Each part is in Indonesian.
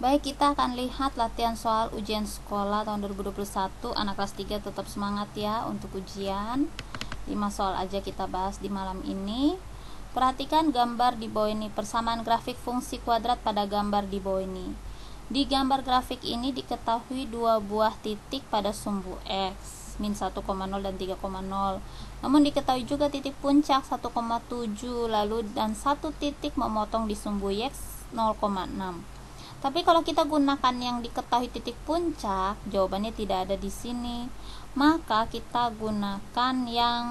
Baik, kita akan lihat latihan soal ujian sekolah tahun 2021. Anak kelas 3 tetap semangat ya untuk ujian. 5 soal aja kita bahas di malam ini. Perhatikan gambar di bawah ini, persamaan grafik fungsi kuadrat pada gambar di bawah ini. Di gambar grafik ini diketahui dua buah titik pada sumbu X, min 1,0 dan 3,0. Namun diketahui juga titik puncak 1,7 lalu dan satu titik memotong di sumbu X 0,6. Tapi kalau kita gunakan yang diketahui titik puncak, jawabannya tidak ada di sini. Maka kita gunakan yang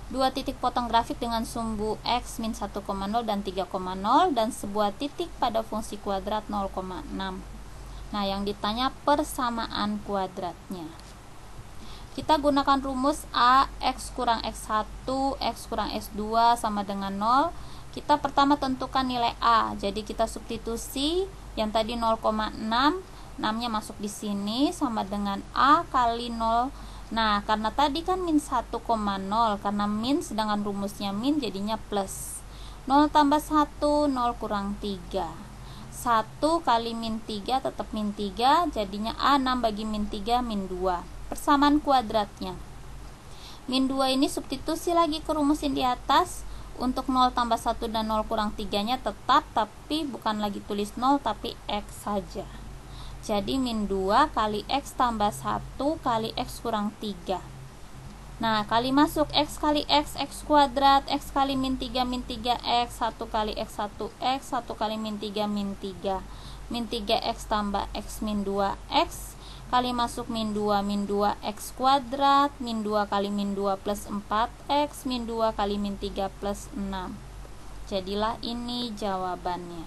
dua titik potong grafik dengan sumbu X min 1,0 dan 3,0 dan sebuah titik pada fungsi kuadrat 0,6. Nah, yang ditanya persamaan kuadratnya. Kita gunakan rumus A, X kurang X1, X kurang X2 sama dengan 0. Kita pertama tentukan nilai A. Jadi kita substitusi yang tadi 0,6, 6-nya masuk di sini sama dengan A kali 0. Nah, karena tadi kan min 1,0, karena min sedangkan rumusnya min jadinya plus. 0 tambah 1, 0 kurang 3. 1 kali min 3 tetap min 3, jadinya A 6 bagi min 3, min 2. Persamaan kuadratnya. Min 2 ini substitusi lagi ke rumus yang di atas. Untuk 0 tambah 1 dan 0 kurang 3-nya tetap, tapi bukan lagi tulis 0, tapi X saja. Jadi min 2 kali X tambah 1 kali X kurang 3. Nah, kali masuk X kali X, X kuadrat, X kali min 3, min 3X, 1 kali X, 1X, 1 kali min 3, min 3. Min 3X tambah X min 2X, kali masuk min 2 X kuadrat, min 2 kali min 2 plus 4X, min 2 kali min 3 plus 6. Jadilah ini jawabannya.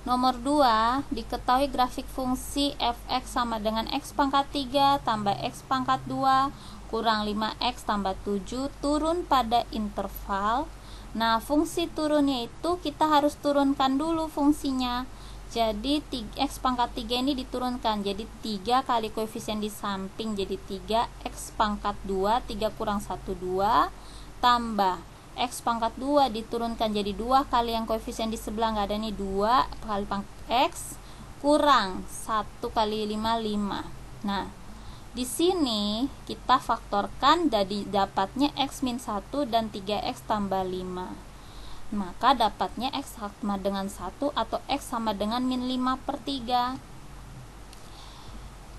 Nomor 2, diketahui grafik fungsi fx sama dengan x pangkat 3 tambah x pangkat 2 kurang 5x tambah 7 turun pada interval. Nah, fungsi turunnya itu kita harus turunkan dulu fungsinya. Jadi x pangkat 3 ini diturunkan, jadi 3 kali koefisien di samping jadi 3, x pangkat 2, 3 kurang 1, 2, tambah x pangkat 2 diturunkan jadi 2 kali yang koefisien di sebelah nggak ada nih, 2 kali pangkat x kurang 1 kali 5, 5. Nah, di sini kita faktorkan jadi dapatnya x min 1 dan 3x tambah 5. Maka dapatnya x sama dengan 1 atau x sama dengan min 5/3.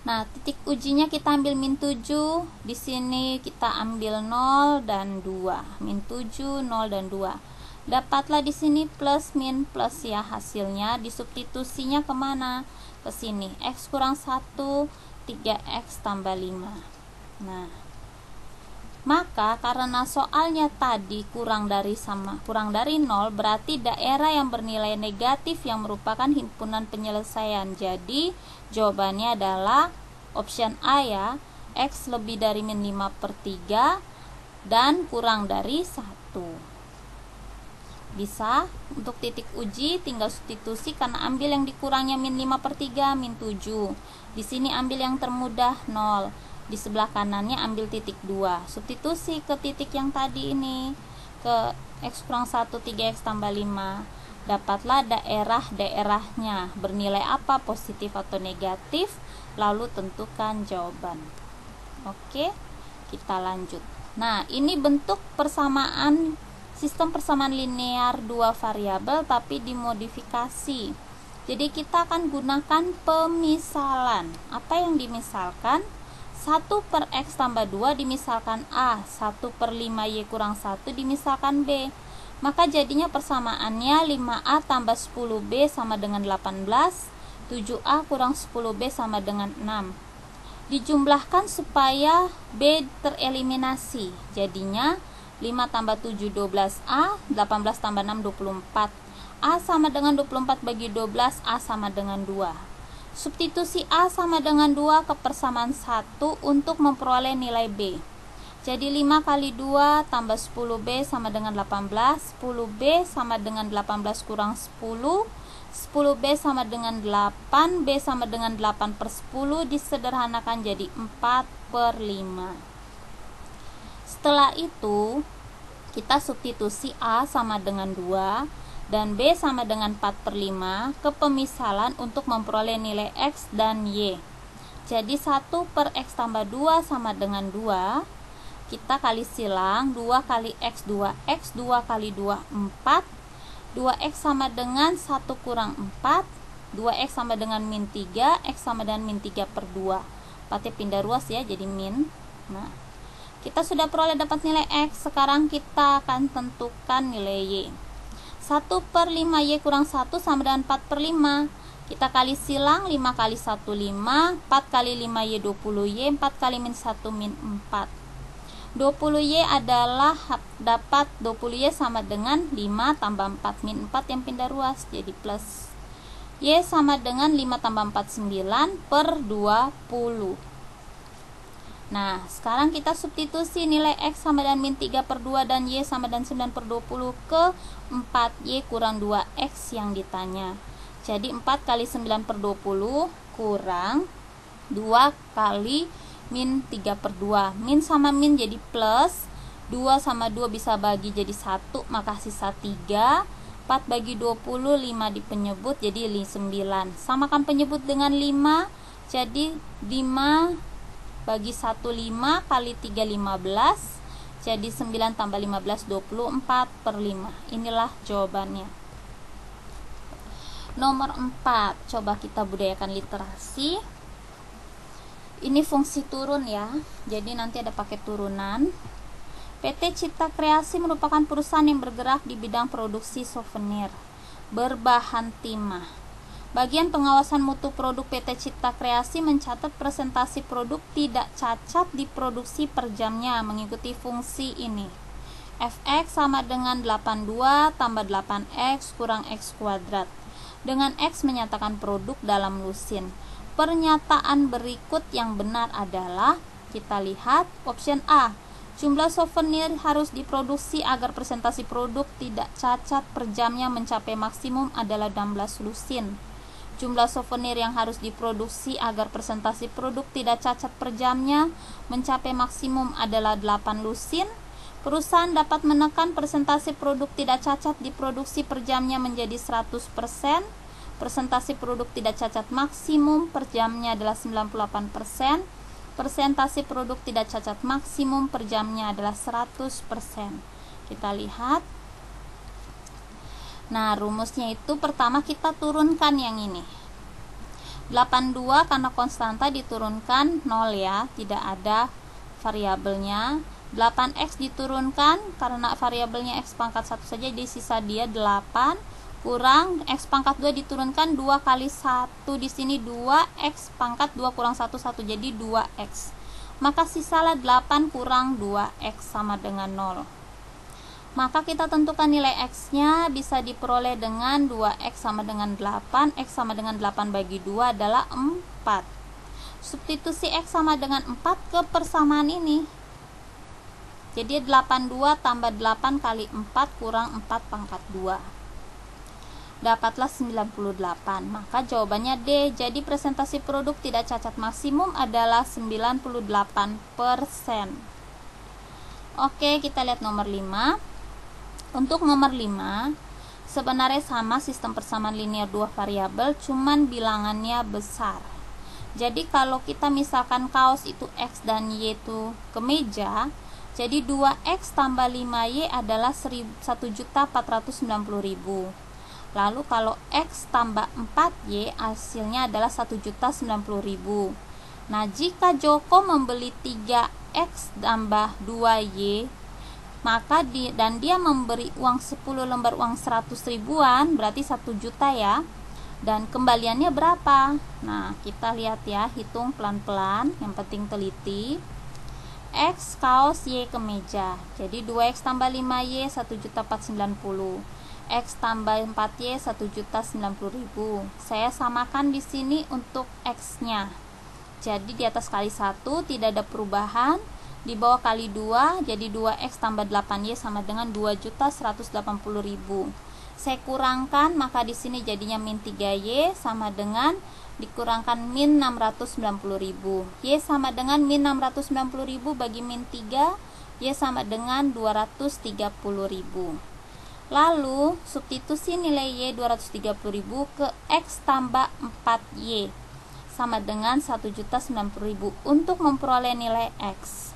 Nah, titik ujinya kita ambil min 7. Di sini kita ambil 0 dan 2. Min 7, 0 dan 2. Dapatlah di sini plus min plus ya hasilnya. Disubstitusinya kemana? Ke sini. X kurang 1, 3x tambah 5. Nah, maka karena soalnya tadi kurang dari 0 berarti daerah yang bernilai negatif yang merupakan himpunan penyelesaian. Jadi jawabannya adalah option A ya, X lebih dari min 5/3 dan kurang dari 1. Bisa untuk titik uji tinggal substitusi karena ambil yang dikurangnya min 5/3, min 7. Di sini ambil yang termudah 0. Di sebelah kanannya ambil titik 2. Substitusi ke titik yang tadi ini. Ke X kurang 1, 3X tambah 5. Dapatlah daerah-daerahnya. Bernilai apa? Positif atau negatif. Lalu tentukan jawaban. Oke, kita lanjut. Nah, ini bentuk persamaan, sistem persamaan linear dua variabel tapi dimodifikasi. Jadi kita akan gunakan pemisalan. Apa yang dimisalkan? 1 per X tambah 2 dimisalkan A, 1 per 5Y kurang 1 dimisalkan B. Maka jadinya persamaannya 5A tambah 10B sama dengan 18, 7A kurang 10B sama dengan 6. Dijumlahkan supaya B tereliminasi. Jadinya 5 tambah 7, 12A, 18 tambah 6, 24. A sama dengan 24 bagi 12, A sama dengan 2. Substitusi A sama dengan 2 ke persamaan 1 untuk memperoleh nilai B. Jadi 5 kali 2 tambah 10B sama dengan 18, 10B sama dengan 18 kurang 10, 10B sama dengan 8, B sama dengan 8/10 disederhanakan jadi 4/5. Setelah itu kita substitusi A sama dengan 2, dan B sama dengan 4/5 ke pemisalan untuk memperoleh nilai X dan Y. Jadi 1 per X tambah 2 sama dengan 2. Kita kali silang, 2 kali X 2X, 2 kali 2 4. 2X sama dengan 1 kurang 4. 2X sama dengan min 3, X sama dengan min 3 per 2. 4-nya pindah ruas ya, jadi min. Nah, kita sudah peroleh dapat nilai X. Sekarang kita akan tentukan nilai Y. 1 per 5Y kurang 1 sama dengan 4/5. Kita kali silang, 5 kali 1 5, 4 kali 5Y 20Y, 4 kali min 1 min 4. 20Y adalah dapat 20Y sama dengan 5 tambah 4 min 4 yang pindah ruas, jadi plus. Y sama dengan 5 tambah 4 9 per 20. Nah, sekarang kita substitusi nilai X sama dengan min 3 per 2 dan Y sama dengan 9 per 20 ke 4Y kurang 2X yang ditanya. Jadi 4 kali 9 per 20 kurang 2 kali min 3 per 2. Min sama min jadi plus, 2 sama 2 bisa bagi jadi 1, maka sisa 3. 4 bagi 20, 5 di penyebut jadi 9. Samakan penyebut dengan 5, jadi 5 bagi 1 5 kali 3 15, jadi 9 tambah 15 24 per 5. Inilah jawabannya. Nomor 4, coba kita budayakan literasi. Ini fungsi turun ya, jadi nanti ada pakai turunan. PT Cipta Kreasi merupakan perusahaan yang bergerak di bidang produksi souvenir berbahan timah. Bagian pengawasan mutu produk PT Cipta Kreasi mencatat presentasi produk tidak cacat di produksi per jamnya mengikuti fungsi ini. Fx sama dengan 82 tambah 8x kurang x kuadrat. Dengan x menyatakan produk dalam lusin. Pernyataan berikut yang benar adalah, kita lihat option A. Jumlah souvenir harus diproduksi agar presentasi produk tidak cacat per jamnya mencapai maksimum adalah 16 lusin. Jumlah souvenir yang harus diproduksi agar presentasi produk tidak cacat per jamnya mencapai maksimum adalah 8 lusin. Perusahaan dapat menekan presentasi produk tidak cacat diproduksi per jamnya menjadi 100%. Presentasi produk tidak cacat maksimum per jamnya adalah 98%. Presentasi produk tidak cacat maksimum per jamnya adalah 100%. Kita lihat. Nah, rumusnya itu pertama kita turunkan yang ini. 82 karena konstanta diturunkan 0 ya, tidak ada variabelnya. 8x diturunkan karena variabelnya x pangkat 1 saja, jadi sisa dia 8 kurang x pangkat 2 diturunkan 2 kali 1 di sini 2x pangkat 2 kurang 1 1 jadi 2x. Maka sisalah 8 kurang 2x sama dengan 0. Maka kita tentukan nilai x-nya bisa diperoleh dengan 2x sama dengan 8, x sama dengan 8 bagi 2 adalah 4. Substitusi x sama dengan 4 ke persamaan ini. Jadi 82 tambah 8 kali 4 kurang 4 pangkat 2. Dapatlah 98. Maka jawabannya D. Jadi presentasi produk tidak cacat maksimum adalah 98%. Oke, kita lihat nomor 5. Untuk nomor 5, sebenarnya sama sistem persamaan linear 2 variabel, cuman bilangannya besar. Jadi kalau kita misalkan kaos itu X dan Y itu kemeja, jadi 2X tambah 5Y adalah 1.490.000. Lalu kalau X tambah 4Y hasilnya adalah 1.090.000. Nah, jika Joko membeli 3X tambah 2Y, maka dia memberi uang 10 lembar uang 100 ribuan, berarti 1 juta ya. Dan kembaliannya berapa? Nah, kita lihat ya, hitung pelan-pelan, yang penting teliti. X kaos, Y kemeja. Jadi 2X tambah 5Y 1.490.000. X tambah 4Y 1.090.000. Saya samakan di sini untuk X-nya. Jadi di atas kali 1 tidak ada perubahan. Di bawah kali 2, jadi 2X tambah 8Y sama dengan 2.180.000. Saya kurangkan, maka di sini jadinya min 3Y sama dengan dikurangkan min 690.000. Y sama dengan min 690.000 bagi min 3, Y sama dengan 230.000. Lalu substitusi nilai Y 230.000 ke X tambah 4Y sama dengan 1.090.000 untuk memperoleh nilai X.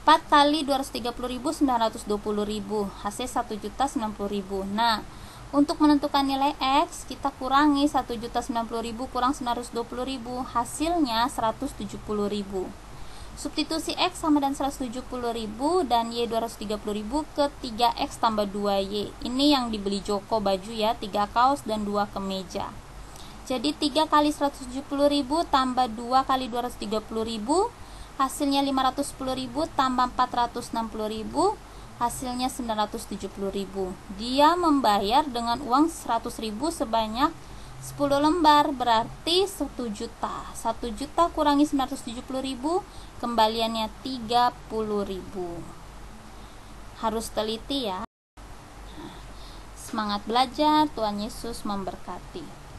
4 kali 230.000 920.000, hasil 1.090.000. Nah, untuk menentukan nilai X, kita kurangi 1.090.000 kurang 920.000, hasilnya 170.000. Substitusi X sama dengan 170.000 dan Y 230.000 ke 3X tambah 2Y. Ini yang dibeli Joko baju ya, 3 kaos dan 2 kemeja. Jadi 3 kali 170.000 tambah 2 kali 230.000, hasilnya 510.000 tambah 460.000, hasilnya 970.000. Dia membayar dengan uang 100.000 sebanyak 10 lembar, berarti 1 juta. 1 juta kurangi 970.000, kembaliannya 30.000. Harus teliti ya. Semangat belajar, Tuhan Yesus memberkati.